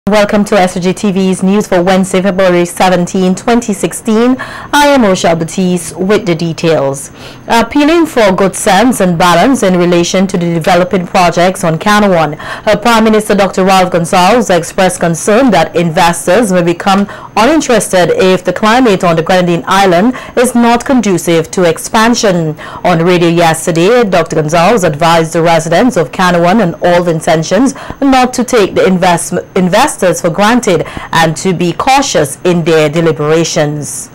Welcome to SVG-TV's news for Wednesday, February 17, 2016. I am Rochelle Batiste with the details. Appealing for good sense and balance in relation to the developing projects on Canowan, Prime Minister Dr. Ralph Gonsalves expressed concern that investors may become uninterested if the climate on the Grenadine Island is not conducive to expansion. On radio yesterday, Dr. Gonsalves advised the residents of Canowan and all intentions not to take the investors for granted and to be cautious in their deliberations.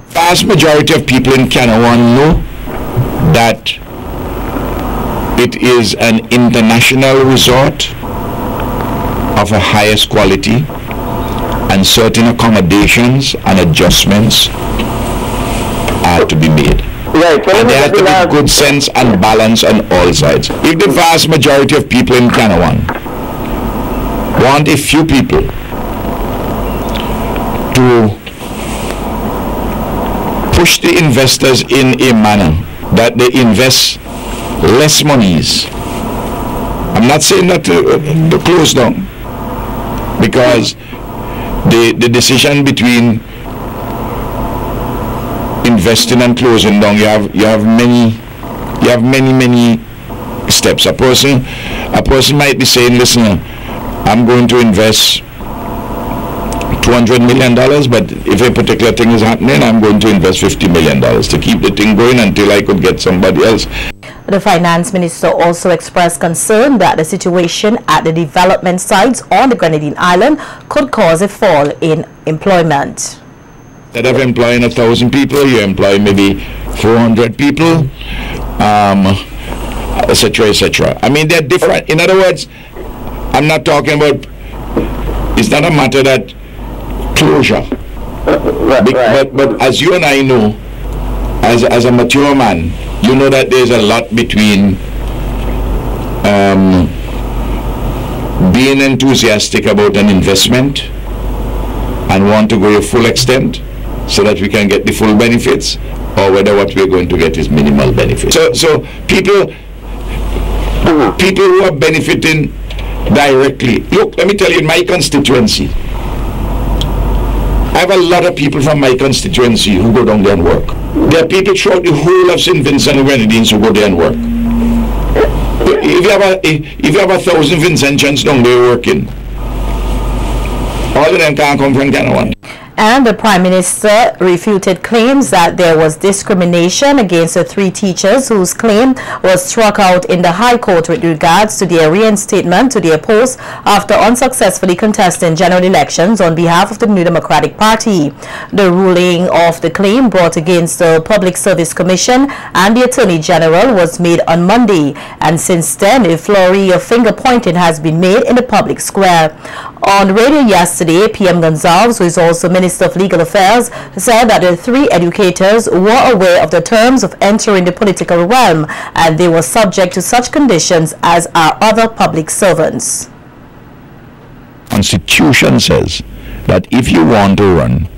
Vast majority of people in Canowan know that it is an international resort of the highest quality, and certain accommodations and adjustments are to be made. Right. And there has to be good sense and balance on all sides. If the vast majority of people in Canowan want a few people to push the investors in a manner that they invest less monies, I'm not saying that to close down, because the decision between investing and closing down, you have many steps. A person might be saying, listen, I'm going to invest $200 million, but if a particular thing is happening, I'm going to invest $50 million to keep the thing going until I could get somebody else. The finance minister also expressed concern that the situation at the development sites on the Grenadine Island could cause a fall in employment. Instead of employing 1,000 people, you employ maybe 400 people, etc., etc. I mean, they're different. In other words, I'm not talking about, it's not a matter that closure. But as you and I know, as a mature man, you know that there's a lot between being enthusiastic about an investment and want to go a full extent so that we can get the full benefits, or whether what we're going to get is minimal benefits. So people who are benefiting directly. Look, let me tell you, in my constituency, I have a lot of people from my constituency who go down there and work. There are people throughout the whole of St. Vincent and Grenadines who go there and work. If you have 1,000 Vincentians down there working, all of them can't come from Canowan. And the Prime Minister refuted claims that there was discrimination against the 3 teachers whose claim was struck out in the High Court with regards to their reinstatement to their posts after unsuccessfully contesting general elections on behalf of the New Democratic Party. The ruling of the claim brought against the Public Service Commission and the Attorney General was made on Monday, and since then a flurry of finger-pointing has been made in the public square. On radio yesterday, PM Gonsalves, who is also Minister of Legal Affairs, said that the 3 educators were aware of the terms of entering the political realm and they were subject to such conditions as are other public servants. Constitution says that if you want to run,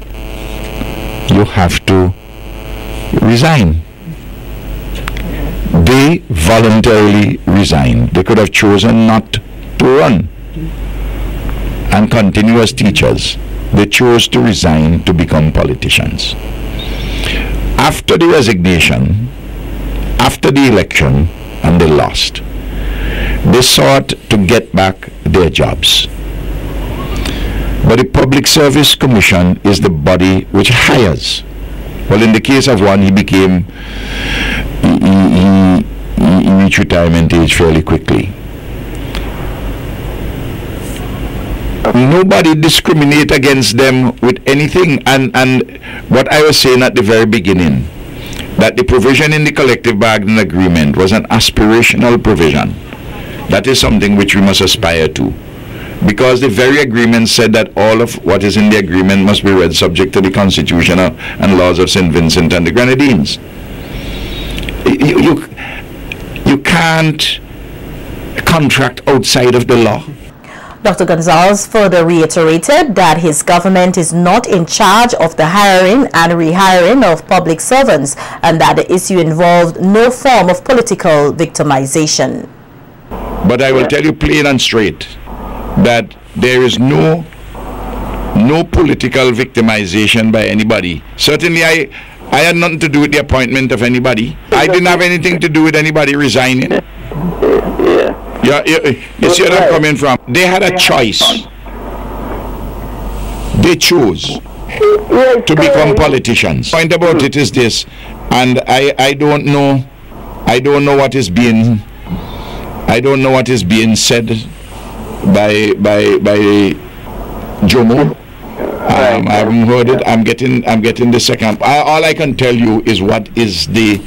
you have to resign. They voluntarily resigned. They could have chosen not to run and continue as teachers. They chose to resign to become politicians. After the resignation, after the election, and they lost, they sought to get back their jobs. But the Public Service Commission is the body which hires. Well, in the case of one, he reached retirement age fairly quickly. Nobody discriminate against them with anything, and what I was saying at the very beginning, that the provision in the collective bargaining agreement was an aspirational provision. That is something which we must aspire to, because the very agreement said that all of what is in the agreement must be read subject to the Constitution and laws of St. Vincent and the Grenadines. You can't contract outside of the law. Dr. Gonsalves further reiterated that his government is not in charge of the hiring and rehiring of public servants and that the issue involved no form of political victimization. But I will tell you plain and straight that there is no No political victimization by anybody. Certainly I had nothing to do with the appointment of anybody. I didn't have anything to do with anybody resigning. You see where I'm coming from? They had a choice. They chose to become politicians. The point about it is this, and I don't know what is being said by Jomo. I haven't heard it. I'm getting the second. All I can tell you is what is the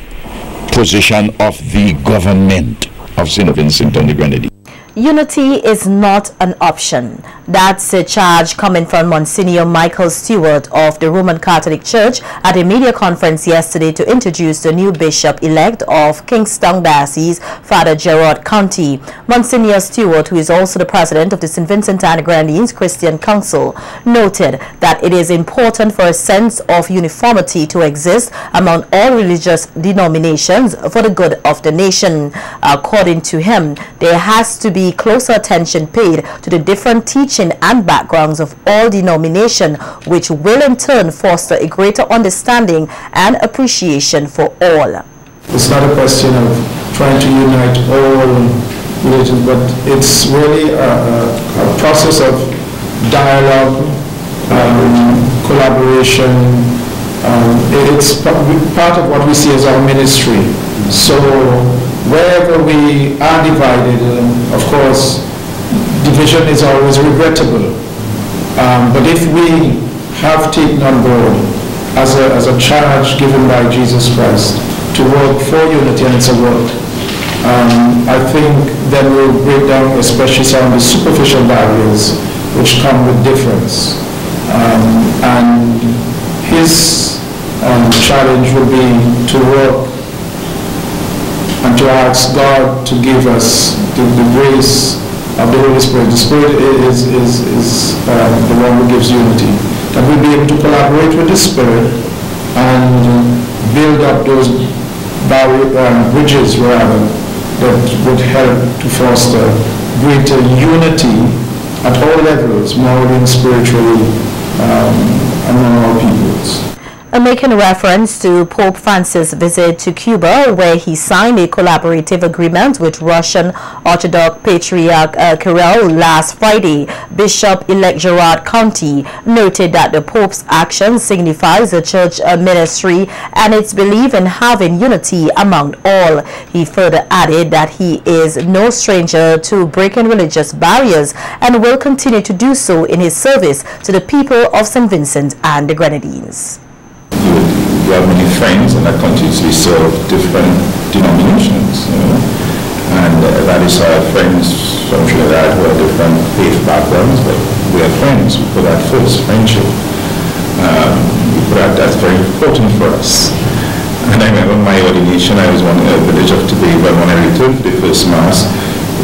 position of the government of St. Vincent and the Grenadines. Unity is not an option. That's a charge coming from Monsignor Michael Stewart of the Roman Catholic Church at a media conference yesterday to introduce the new bishop-elect of Kingston Diocese, Father Gerard County. Monsignor Stewart, who is also the president of the St. Vincent and the Grenadines Christian Council, noted that it is important for a sense of uniformity to exist among all religious denominations for the good of the nation. According to him, there has to be closer attention paid to the different teaching and backgrounds of all denominations, which will in turn foster a greater understanding and appreciation for all. It's not a question of trying to unite all religions, but it's really a process of dialogue, collaboration. It's part of what we see as our ministry. So wherever we are divided, of course, division is always regrettable. But if we have taken on board as a charge given by Jesus Christ to work for unity, and it's a work, I think then we'll break down especially some of the superficial barriers which come with difference. And his challenge would be to work and to ask God to give us the grace of the Holy Spirit. The Spirit is the one who gives unity. That we'll be able to collaborate with the Spirit and build up those bridges rather that would help to foster greater unity at all levels, morally and spiritually, among all peoples. Making reference to Pope Francis' visit to Cuba, where he signed a collaborative agreement with Russian Orthodox Patriarch Kirill last Friday, Bishop-elect Gerard County noted that the Pope's action signifies the church ministry and its belief in having unity among all. He further added that he is no stranger to breaking religious barriers and will continue to do so in his service to the people of St. Vincent and the Grenadines. You have many friends and that continuously serve different denominations, and that is our friends from Trinidad who have different faith backgrounds, but we are friends. We put that first, friendship. We put that's very important for us. And I remember my ordination, I was one in the village of Tobago, and when I returned for the first Mass,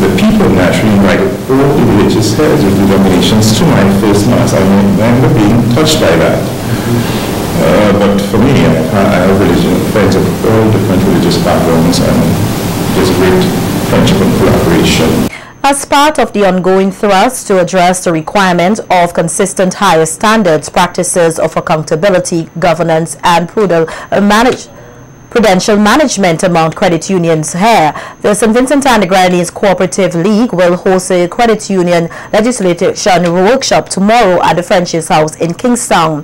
the people naturally invited all the religious heads of denominations to my first Mass. I remember being touched by that. But for me, I have friends of all different religious backgrounds, and there's great friendship and collaboration. As part of the ongoing thrust to address the requirement of consistent higher standards, practices of accountability, governance, and prudential management among credit unions here, the St. Vincent and the Grenadines Cooperative League will host a credit union legislation workshop tomorrow at the French's House in Kingston.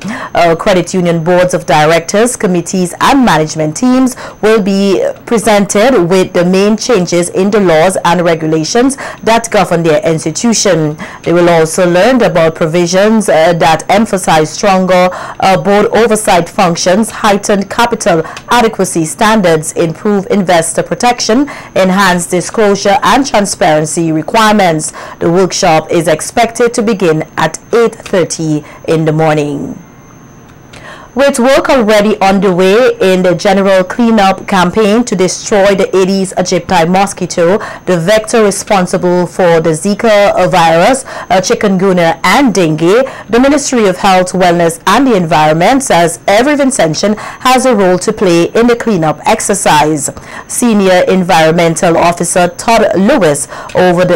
Credit union boards of directors, committees, and management teams will be presented with the main changes in the laws and regulations that govern their institution. They will also learn about provisions that emphasize stronger board oversight functions, heightened capital adequacy standards, improve investor protection, enhance disclosure and transparency requirements. The workshop is expected to begin at 8:30 in the morning. With work already underway in the general cleanup campaign to destroy the Aedes aegypti mosquito, the vector responsible for the Zika virus, chikungunya and dengue, the Ministry of Health, Wellness and the Environment says every Vincentian has a role to play in the cleanup exercise. Senior Environmental Officer Todd Lewis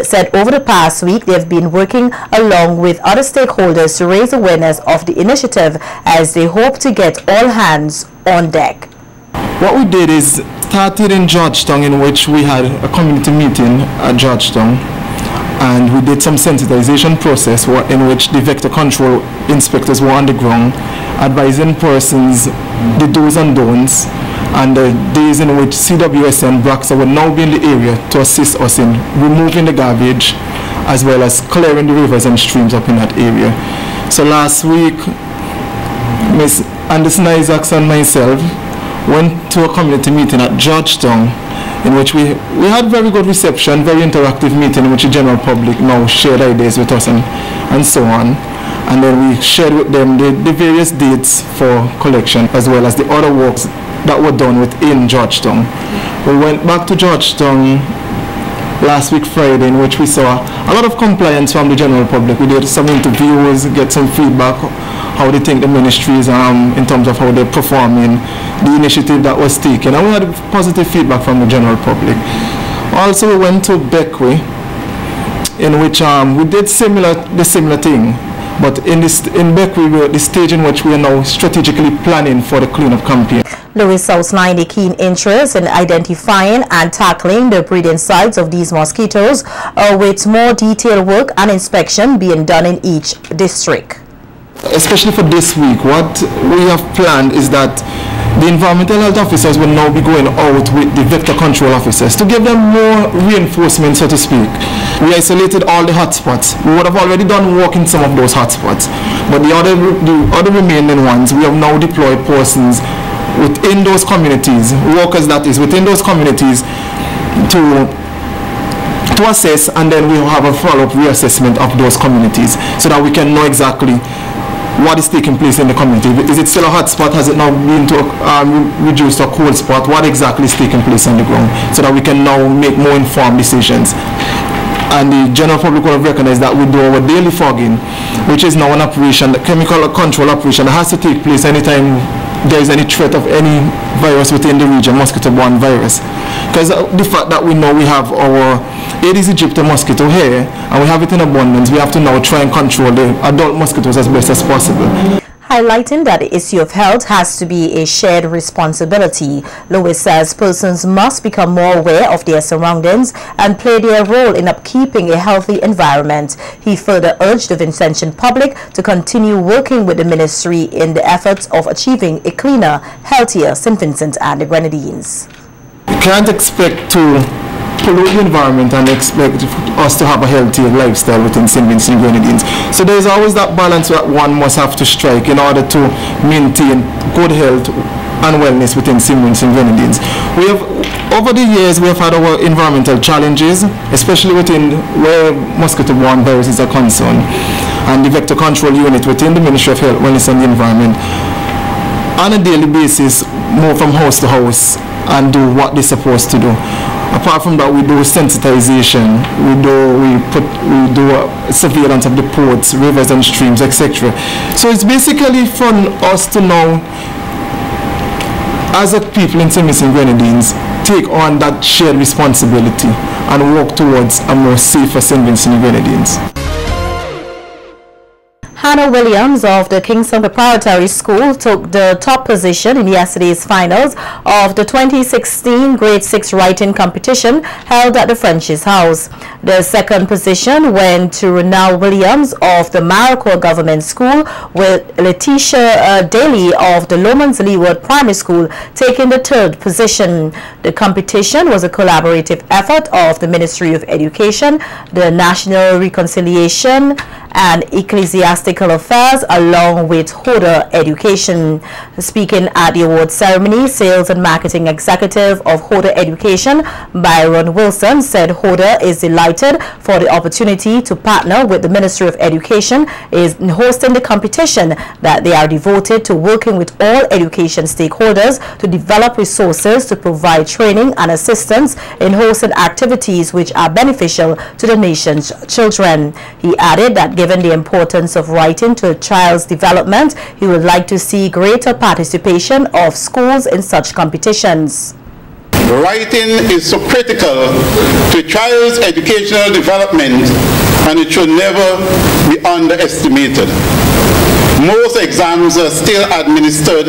said over the past week they've been working along with other stakeholders to raise awareness of the initiative as they hope to get all hands on deck. What we did is started in Georgetown, in which we had a community meeting at Georgetown, and we did some sensitization process in which the vector control inspectors were on the ground advising persons the do's and don'ts, and the days in which CWS and BRAXA would now be in the area to assist us in removing the garbage as well as clearing the rivers and streams up in that area. So last week, Ms. Anderson Isaacs and myself went to a community meeting at Georgetown, in which we had very good reception, very interactive meeting in which the general public now shared ideas with us and so on. And then we shared with them the various dates for collection as well as the other works that were done within Georgetown. We went back to Georgetown last week Friday, in which we saw a lot of compliance from the general public. We did some interviews, get some feedback, how they think the ministry is in terms of how they're performing, the initiative that was taken, and we had positive feedback from the general public. Also, we went to Beckwith, in which we did the similar thing, but in Beckwith we're at the stage in which we are now strategically planning for the cleanup campaign. Lewis outlined a keen interest in identifying and tackling the breeding sites of these mosquitoes, with more detailed work and inspection being done in each district. Especially for this week, what we have planned is that the environmental health officers will now be going out with the vector control officers to give them more reinforcement, so to speak. We isolated all the hotspots. We would have already done work in some of those hotspots, but the other remaining ones, we have now deployed persons within those communities, workers that is within those communities, to assess, and then we will have a follow-up reassessment of those communities so that we can know exactly what is taking place in the community. Is it still a hot spot? Has it now been reduced to a cold spot? What exactly is taking place on the ground so that we can now make more informed decisions? And the general public will have recognized that we do our daily fogging, which is now an operation, a chemical control operation that has to take place anytime there is any threat of any virus within the region, mosquito-borne virus. Because the fact that we know we have our Aedes aegypti mosquito here, and we have it in abundance, we have to now try and control the adult mosquitoes as best as possible. Highlighting that the issue of health has to be a shared responsibility, Lewis says persons must become more aware of their surroundings and play their role in upkeeping a healthy environment. He further urged the Vincentian public to continue working with the ministry in the efforts of achieving a cleaner, healthier St. Vincent and the Grenadines. You can't expect to pollute the environment and expect us to have a healthy lifestyle within St. Vincent and Grenadines. So there's always that balance that one must have to strike in order to maintain good health and wellness within St. Vincent and Grenadines. We have, over the years, we have had our environmental challenges, especially within where mosquito-borne viruses are concerned, and the vector control unit within the Ministry of Health, Wellness and the Environment on a daily basis move from house to house and do what they're supposed to do. Apart from that, we do sensitization, we do surveillance of the ports, rivers and streams, etc. So it's basically for us to now, as a people in St. Vincent and Grenadines, take on that shared responsibility and work towards a more safer St. Vincent and Grenadines. Hannah Williams of the Kingston Preparatory School took the top position in yesterday's finals of the 2016 Grade 6 Writing Competition held at the French's House. The second position went to Ronald Williams of the Maricourt Government School, with Letitia Daly of the Lomans Leeward Primary School taking the third position. The competition was a collaborative effort of the Ministry of Education, the National Reconciliation and Ecclesiastic Ethical Affairs along with HODA Education. Speaking at the award ceremony, Sales and Marketing Executive of HODA Education, Byron Wilson, said HODA is delighted for the opportunity to partner with the Ministry of Education in hosting the competition, that they are devoted to working with all education stakeholders to develop resources to provide training and assistance in hosting activities which are beneficial to the nation's children. He added that given the importance of writing to a child's development, he would like to see greater participation of schools in such competitions. Writing is so critical to a child's educational development, and it should never be underestimated. Most exams are still administered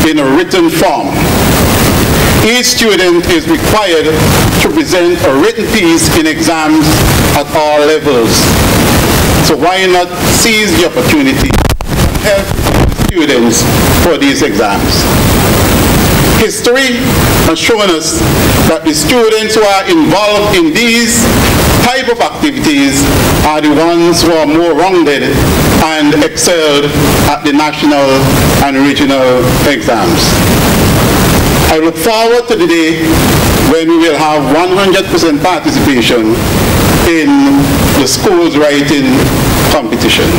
in a written form. Each student is required to present a written piece in exams at all levels. So why not seize the opportunity and help students for these exams? History has shown us that the students who are involved in these type of activities are the ones who are more rounded and excelled at the national and regional exams. I look forward to the day when we will have 100% participation in the school's writing competition.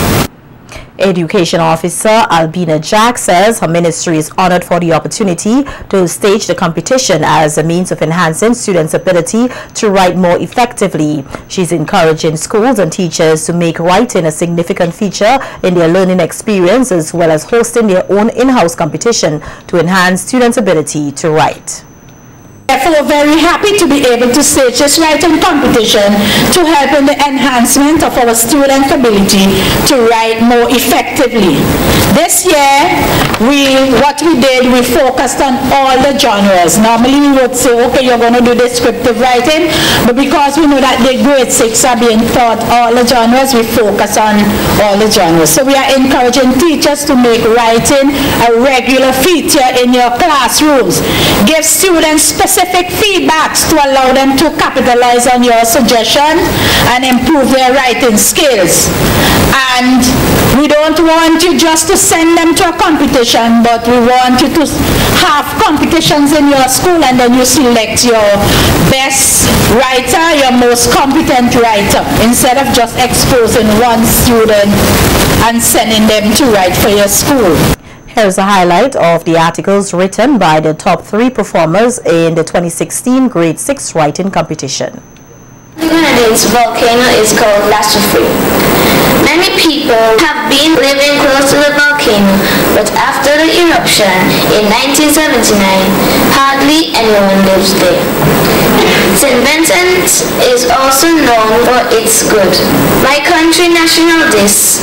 Education Officer Albina Jack says her ministry is honored for the opportunity to stage the competition as a means of enhancing students' ability to write more effectively. She's encouraging schools and teachers to make writing a significant feature in their learning experience, as well as hosting their own in-house competition to enhance students' ability to write. Therefore, very happy to be able to stage this writing competition to help in the enhancement of our students' ability to write more effectively. This year, we focused on all the genres. Normally, we would say, okay, you're going to do descriptive writing, but because we know that the grade 6 are being taught all the genres, we focus on all the genres. So we are encouraging teachers to make writing a regular feature in your classrooms. Give students specific feedbacks to allow them to capitalize on your suggestions and improve their writing skills. And we don't want you just to send them to a competition, but we want you to have competitions in your school, and then you select your best writer, your most competent writer, instead of just exposing one student and sending them to write for your school. Here's a highlight of the articles written by the top 3 performers in the 2016 Grade 6 writing competition. The Grenadines volcano is called Free. Many people have been living close to the volcano, but after the eruption in 1979, hardly anyone lives there. St. Vincent is also known for its good. My country national dish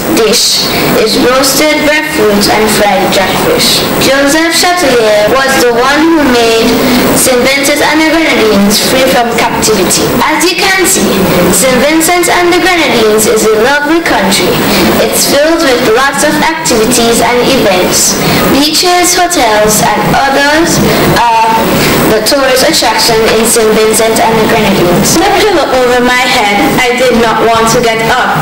is roasted breadfruit and fried jackfish. Joseph Chatelier was the one who made St. Vincent and the Grenadines free from captivity. As you can see, St. Vincent and the Grenadines is a lovely country. It's filled with lots of activities and events. Beaches, hotels, and others are the tourist attraction in St. Vincent and the Grenadines. The pillow over my head, I did not want to get up.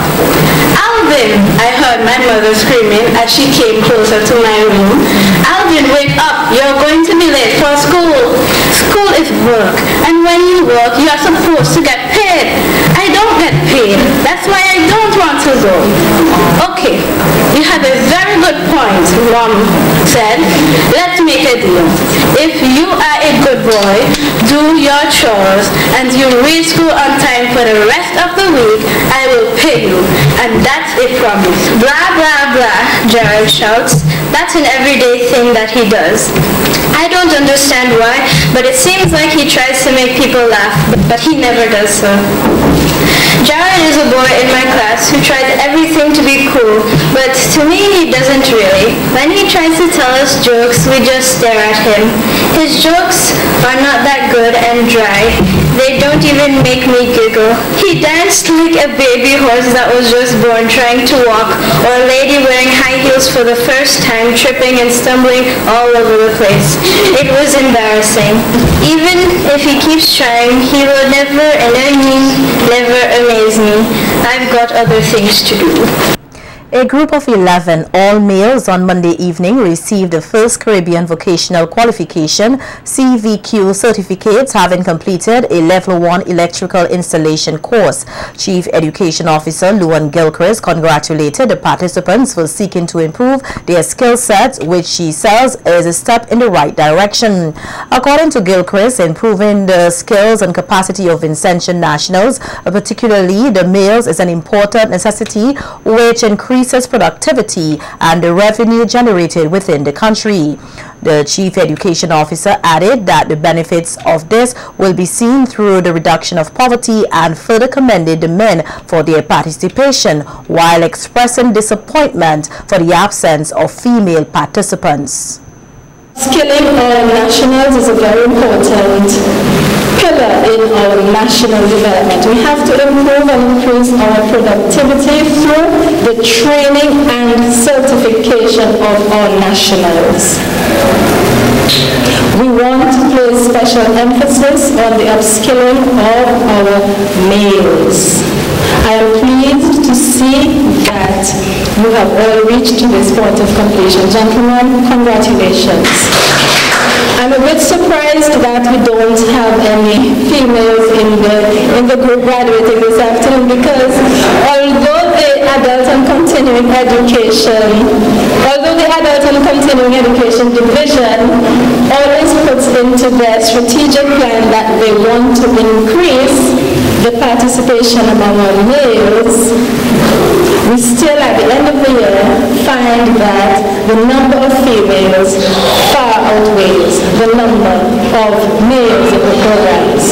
Alvin! I heard my mother screaming as she came closer to my room. Alvin, wake up! You're going to be late for school. School is work, and when you work, you are supposed to get paid. I don't get paid. That's why I don't want to go. Okay, you have a very good point, Mom said. Let's make a deal. If you are a good boy, do your chores, and you reach school on time for the rest of the week, I will pay you. And that's a promise. Blah, blah, blah, Gerald shouts. That's an everyday thing that he does. I don't understand why, but it seems like he tries to make people laugh, but he never does so. Jared is a boy in my class who tries everything to be cool, but to me he doesn't really. When he tries to tell us jokes, we just stare at him. His jokes are not that good and dry. They don't even make me giggle. He danced like a baby horse that was just born trying to walk, or a lady wearing high heels for the first time, tripping and stumbling all over the place. It was embarrassing. Even if he keeps trying, he will never amaze me. I've got other things to do. A group of 11 all-males on Monday evening received the first Caribbean Vocational Qualification CVQ certificates, having completed a Level 1 electrical installation course. Chief Education Officer Luan Gilchrist congratulated the participants for seeking to improve their skill sets, which she says is a step in the right direction. According to Gilchrist, improving the skills and capacity of Vincentian nationals, particularly the males, is an important necessity which increases productivity and the revenue generated within the country. The Chief Education Officer added that the benefits of this will be seen through the reduction of poverty and further commended the men for their participation, while expressing disappointment for the absence of female participants. Skilling our nationals is a very important pillar in our national development. We have to improve and increase our productivity through the training and certification of our nationals. We want to place special emphasis on the upskilling of our males. I am pleased to see that you have all reached this point of completion. Gentlemen, congratulations. I'm a bit surprised that we don't have any females in the group graduating this afternoon, because although the adult and continuing education division always puts into their strategic plan that they want to increase the participation among our males, we still at the end of the year find that the number of females far outweighs the number of males in the programs.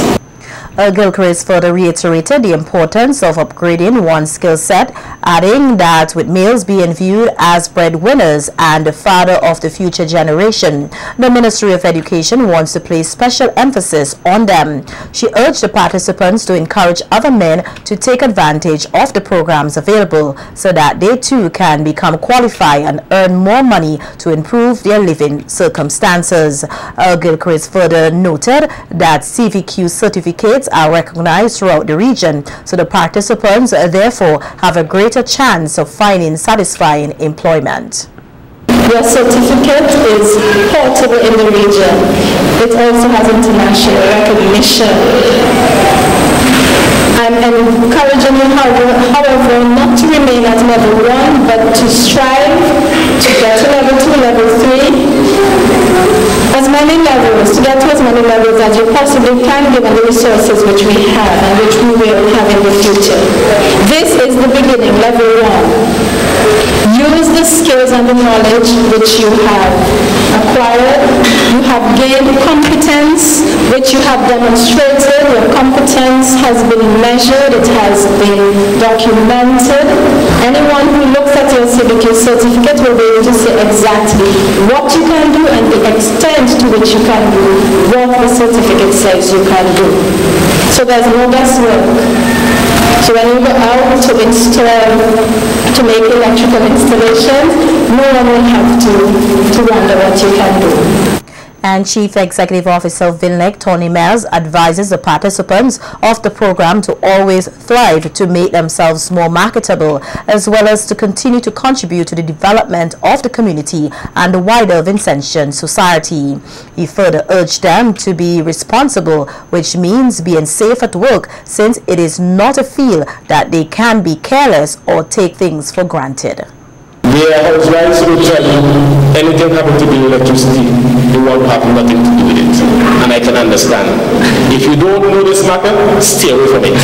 Gilchrist further reiterated the importance of upgrading one's skill set, adding that with males being viewed as breadwinners and the father of the future generation, the Ministry of Education wants to place special emphasis on them. She urged the participants to encourage other men to take advantage of the programs available so that they too can become qualified and earn more money to improve their living circumstances. Gilchrist further noted that CVQ certificates are recognized throughout the region, so the participants therefore have a greater chance of finding satisfying employment. Your certificate is portable in the region. It also has international recognition. I'm encouraging you, however, not to remain at level 1, but to strive to get to level 2, level 3, as many levels, to get to as many levels as you possibly can, given the resources which we have and which we will have in the future. This is the beginning, level 1. Use the skills and the knowledge which you have acquired. You have gained competence, which you have demonstrated. Your competence has been measured, it has been documented. Anyone who looks at your CVQ certificate will be able to say exactly what you can do and the extent to which you can do what the certificate says you can do. So there's no guesswork. So when you go out to make electrical installations, no one will have to wonder what you can do. And Chief Executive Officer VINLEC, Tony Mills, advises the participants of the program to always thrive to make themselves more marketable, as well as to continue to contribute to the development of the community and the wider Vincentian society. He further urged them to be responsible, which means being safe at work, since it is not a field that they can be careless or take things for granted. Their housewives will tell you anything happen to the electricity, they won't have nothing to do with it. And I can understand. If you don't know this matter, stay away from it.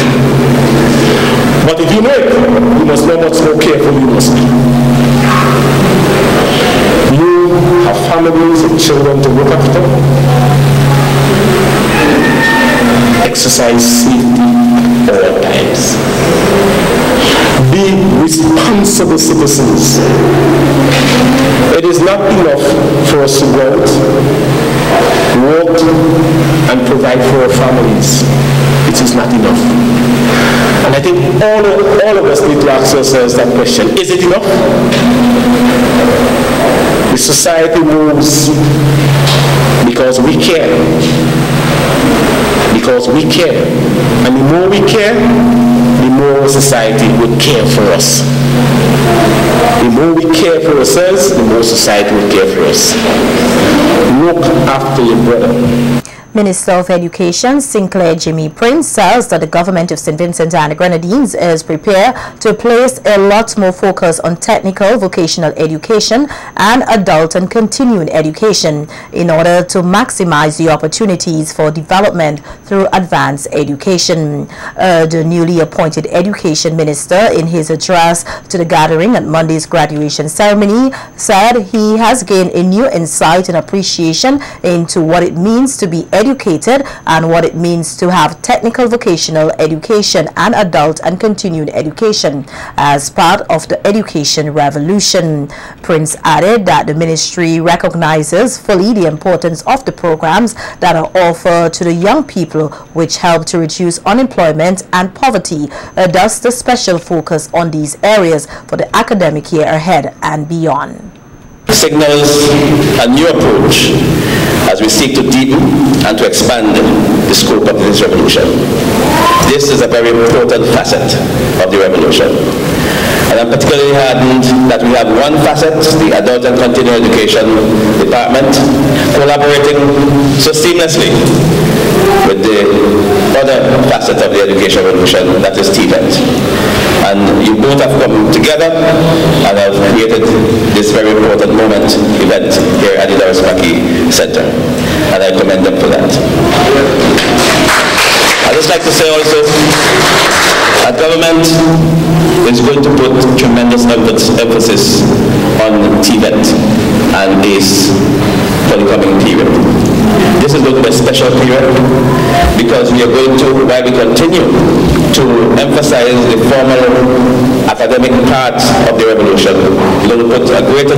But if you know it, you must know much more careful you must be. You have families and children to look after. Exercise safety at all times. Be responsible citizens. It is not enough for us to go out, work, and provide for our families. It is not enough. And I think all of us need to ask ourselves that question. Is it enough? The society moves because we care. Because we care. And the more we care, the more society would care for us. more we care for ourselves, the more society will care for us. Look after your brother. Minister of Education Sinclair Jimmy Prince says that the government of St. Vincent and the Grenadines is prepared to place a lot more focus on technical vocational education and adult and continuing education in order to maximize the opportunities for development through advanced education. The newly appointed Education Minister, in his address to the gathering at Monday's graduation ceremony, said he has gained a new insight and appreciation into what it means to be educated and what it means to have technical vocational education and adult and continuing education as part of the education revolution. Prince added that the ministry recognizes fully the importance of the programs that are offered to the young people, which help to reduce unemployment and poverty, thus the special focus on these areas for the academic year ahead and beyond. Signals a new approach as we seek to deepen and to expand the scope of this revolution. This is a very important facet of the revolution. And I'm particularly heartened that we have one facet, the Adult and Continuing Education Department, collaborating so seamlessly with the other facet of the education revolution, that is TVET. And you both have come together and have created this very important event here at the Doris Mackey Center. And I commend them for that. I'd just like to say also that government is going to put tremendous emphasis on TVET and ACE for the coming period. This is going to be a special period because we are going to, while we continue to emphasize the formal academic part of the revolution, we're going to put a greater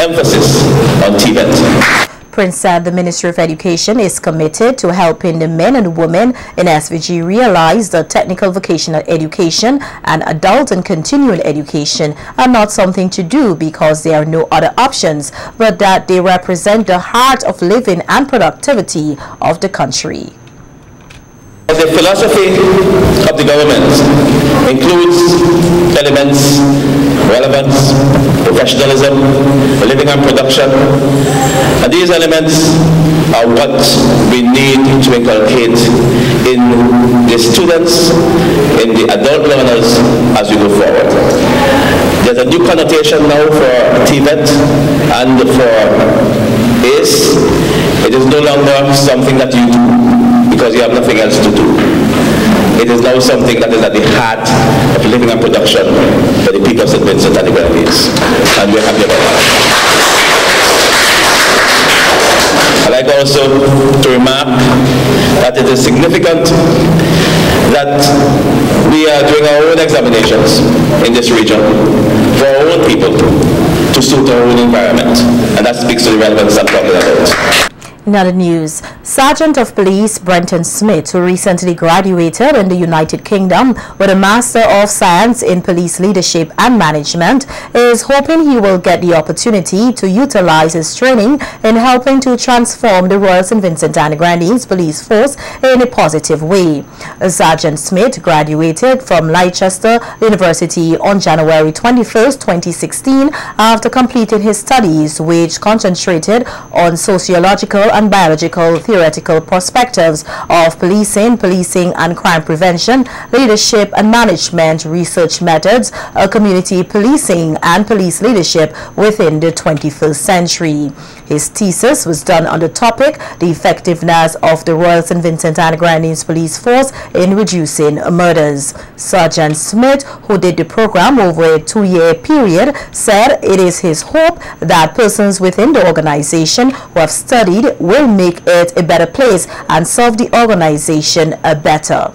emphasis on TVET. Prince said the Ministry of Education is committed to helping the men and women in SVG realize that technical vocational education and adult and continuing education are not something to do because there are no other options, but that they represent the heart of living and productivity of the country. The philosophy of the government includes elements, relevance, professionalism, living and production, and these elements are what we need to inculcate in the students, in the adult learners as we go forward. There's a new connotation now for TVET and for ACE. It is no longer something that you do because you have nothing else to do. It is now something that is at the heart of living and production for the people of St. Vincent and the Grenadines. And we're happy about that. I'd like also to remark that it is significant that we are doing our own examinations in this region for our own people to suit our own environment. And that speaks to the relevance I'm talking about. In other news, Sergeant of Police Brenton Smith, who recently graduated in the United Kingdom with a Master of Science in Police Leadership and Management, is hoping he will get the opportunity to utilize his training in helping to transform the Royal St. Vincent and the Grenadines Police Force in a positive way. Sergeant Smith graduated from Leicester University on January 21st, 2016 after completing his studies, which concentrated on sociological and biological theoretical perspectives of policing and crime prevention, leadership and management, research methods, community policing and police leadership within the 21st century. His thesis was done on the topic, the effectiveness of the Royal St. Vincent and the Grenadines Police Force in reducing murders. Sergeant Smith, who did the program over a 2-year period, said it is his hope that persons within the organization who have studied will make it a better place and serve the organization better.